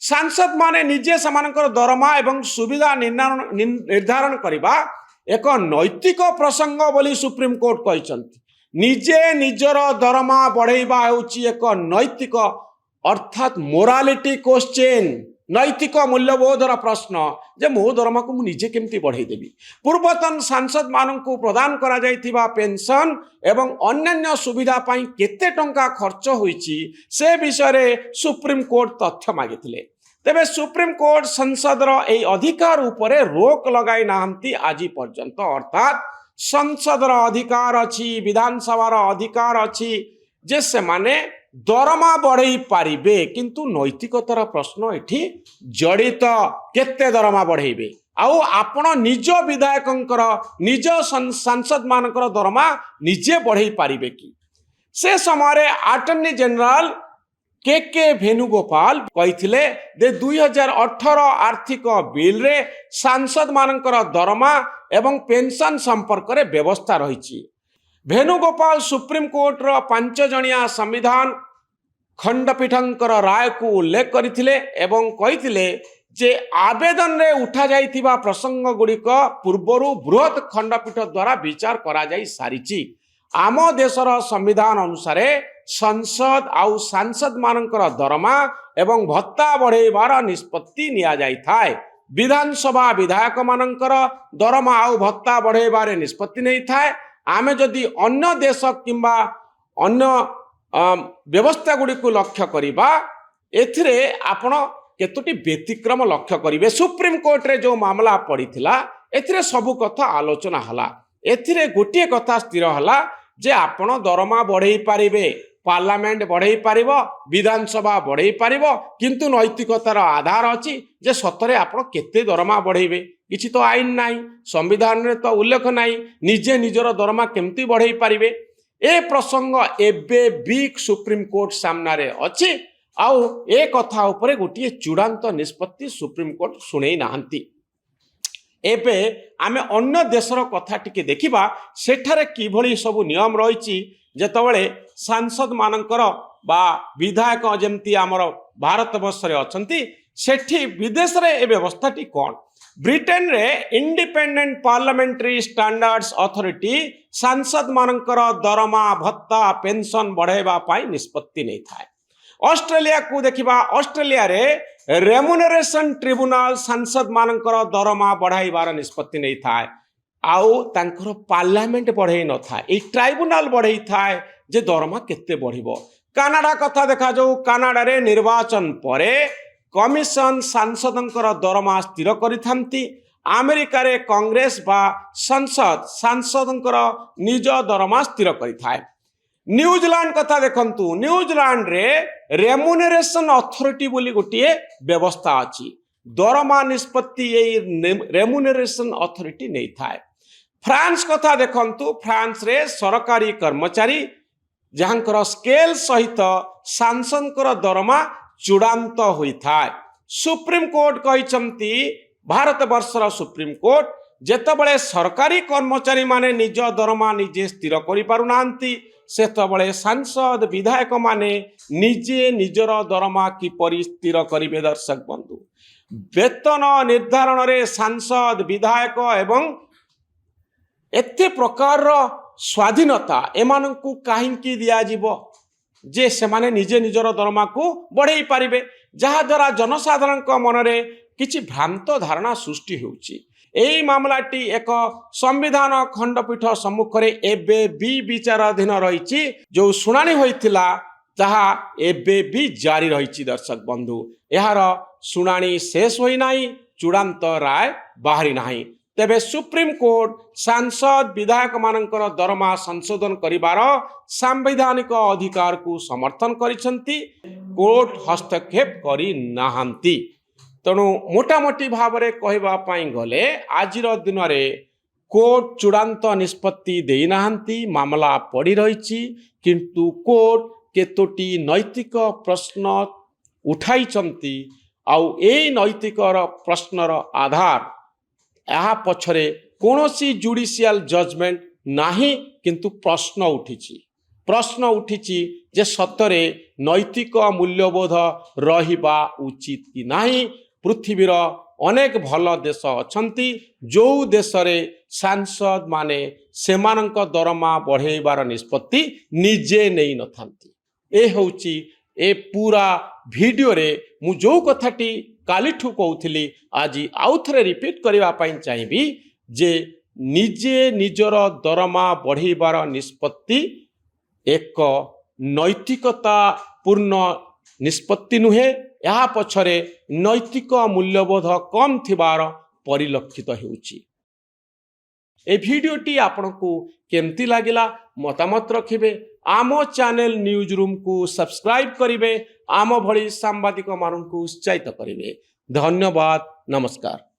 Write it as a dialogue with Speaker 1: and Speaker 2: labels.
Speaker 1: सांसद माने निजे सेमानकर दरमा एवं सुविधा निर्धारण करने एक नैतिक प्रसंग बोली सुप्रीम कोर्ट कहते निजे निजर दरमा बढ़ेबा होची एक नैतिक अर्थात मोरालिटी क्वेश्चन नैतिक मूल्यबोधर प्रश्न जे मो दरमा को मुझे केमती बढ़ई देवी पूर्वतन सांसद मानू प्रदान करा जाइथिबा पेंशन एवं अन्यान्य सुविधा पाई केते टंका खर्च होईची से विषय सुप्रीम कोर्ट तथ्य मागिथिले। तेबे सुप्रीम कोर्ट संसदर ए अधिकार उपरे रोक लगाई नाहंती आज पर्यंत अर्थात संसदर अधिकार अच्छी विधानसभार अधिकार अच्छी जे से माने दरमा बढ़ई पारिबे किंतु नैतिकतार प्रश्न एठी जड़ित केते दरमा बढ़ेबे आउ आपण निज विधायकंकर निज सांसद मानकर दरमा निजे बढ़ई पारिबे कि से समय अटर्नी जनरल के वेणुगोपाल कहिथिले दे 2018 आर्थिक बिल रे सांसद मानकर दरमा एवं पेंशन संपर्क रे व्यवस्था रही। वेणुगोपाल सुप्रीम कोर्ट रो 5 जणिया संविधान खंडपीठंकर राय को उल्लेख करथिले एवं कहिथिले जे आवेदन रे उठा जाइथिबा प्रसंग गुड़िक पूर्वरु बृहत खंडपीठ द्वारा विचार करा जाई सारिची। आम देशर संविधान अनुसार संसद आउ सांसद मानकर दरमा एवं भत्ता बढ़ेबार निष्पत्ति निया जाई थाए। विधानसभा विधायक मानकर दरमा आउ भत्ता बढ़ेबार निष्पत्ति नहीं थाए। आमे जदि अन्य देश किंबा अन्य व्यवस्था गुड़ी को लक्ष्य करिबा एथिरे आपण केतोटी व्यतिक्रम लक्ष्य करिवे। सुप्रीम कोर्ट रे जो मामला पड़ीथिला एथिरे सबु कथा आलोचना हला। एथिरे गोटे कथा स्थिर हला जे आपण दरमा बढ़ई पारिबे पार्लियामेंट बढ़ई पारिबो विधानसभा बढ़ई पारिबो किंतु नैतिकतार आधार अछि जे सतरे आपण केते दरमा बढ़ेबे किछि तो आईन नाही संविधान रे तो उल्लेख नाही निजे निजर दरमा केमती बढ़ई पारिबे ए प्रसंग एबे भी सुप्रीम कोर्ट सामना रे अछि आउ ए कथा उपरे गोटे चूड़ांत निष्पत्ति सुप्रीम कोर्ट सुनै नाहंती। एबे आमे अन्य देशर कथा टिके देखिबा सेठारे किभଳି सब नियम रहिछि जेतबळे सांसद मानकर बा विधायक जेमती आमर भारत वर्ष रे अछंती सेठी विदेश रे ए व्यवस्थाटी कोन ब्रिटेन रे इंडिपेंडेंट पार्लियामेंट्री स्टैंडर्ड्स अथॉरिटी सांसद मानकर दरमा भत्ता पेंशन बढ़ेबा पाई निष्पत्ति नै थाए। ऑस्ट्रेलिया को देखिबा ऑस्ट्रेलिया रे रेमुनरेशन ट्रिब्यूनल सांसद मानकर दरमा बढ़ाइबार निष्पत्ति नहीं थाए आउ तांकर पार्लियामेंट बढ़ई न थाए ए ट्राइब्यूनल बढ़ई थाए जे दरमा केते बढ़िबो। कनाडा कथा देखा जाऊ कनाडा रे निर्वाचन परे कमिशन सांसदंकर दरमा स्थिर करिथांती। अमेरिका रे कांग्रेस बा संसद सांसदंकर निज दरमा स्थिर करिथाए। न्यूजीलैंड कथा देखंतु न्यूजीलैंड रे रेमुनरेशन अथॉरिटी बोली गोटे व्यवस्था अछि दरमा निष्पत्ति रेमुनरेशन अथॉरिटी नहीं थाए। फ्रांस कथा देखंतु फ्रांस रे सरकारी कर्मचारी जहांकर स्केल सहित सांसदकर दरमा चूड़ांत होई थाए। सुप्रीम कोर्ट कहिसंती भारत वर्षर सुप्रीम कोर्ट जेतबळे सरकारी कर्मचारी माने निज दरमा निजे स्थिर करि पारु नांती सेतबळे सांसद विधायक माने निजे निजर दरमा किपरि स्थिर करिवे। दर्शक बंधु वेतन निर्धारण रे सांसद विधायक एवं एते प्रकार स्वाधीनता एमानंकु काहिंकी दिया जीवो जे सेमाने निजे निजर दरमा को बढ़ई पारिबे जहा द्वारा जनसाधारण मनरे किछि भ्रांत धारणा सृष्टि होउची। एही मामलाटी एक संविधान खंडपीठ सम्मुख रे एबे भी विचाराधीन रहिछि जो सुनानी होइथिला ताहा एबे भी जारी रहिछि। दर्शक बंधु एहार सुनानी शेष होई नाही चूड़ांत राय बाहरी नाही। तेबे सुप्रीम कोर्ट सांसद विधायक मानकर दरमा संशोधन करिबार सांविधानिक अधिकार को समर्थन करिसंती कोर्ट हस्तक्षेप करि नाहंती। तेणु मोटामोटी भाव में कहवाई गले आज दिन में कोर्ट चूड़ांत निष्पत्ति दे नाहंती मामला पड़ी रही किंतु कोर्ट केतोटी नैतिक प्रश्न उठाई आउ ए नैतिक प्रश्नर आधार या पछरे कौनसी जुडिशियल जजमेंट नाही किंतु प्रश्न उठी प्रश्न उठिछि जे सतरे नैतिक मूल्यबोध रहिबा उचित कि नाही। पृथ्वीर अनेक भल देश अछंती जो देश रे सांसद माने सेमानंक दरमा बढ़ेबार निष्पत्ति निजे नहीं नथांती। ए होउची ए पूरा वीडियो रे मु जो कथाटी कालीठू कहूली आज आउ थे रिपीट करने चाहिए जे निजे निजर दरमा बढ़ेबार निष्पत्ति एक नैतिकता पूर्ण निष्पत्ति नुहे। या पछरे नैतिक मूल्यबोध कम थिबार परिलक्षित हेउची। ए वीडियोटी आपनकु केमती लागिला मतामत रखिबे। आम चैनल न्यूज रूम को सब्सक्राइब करिवे। आम भली सांबादिक माननकु उत्साहित करिवे। धन्यवाद। नमस्कार।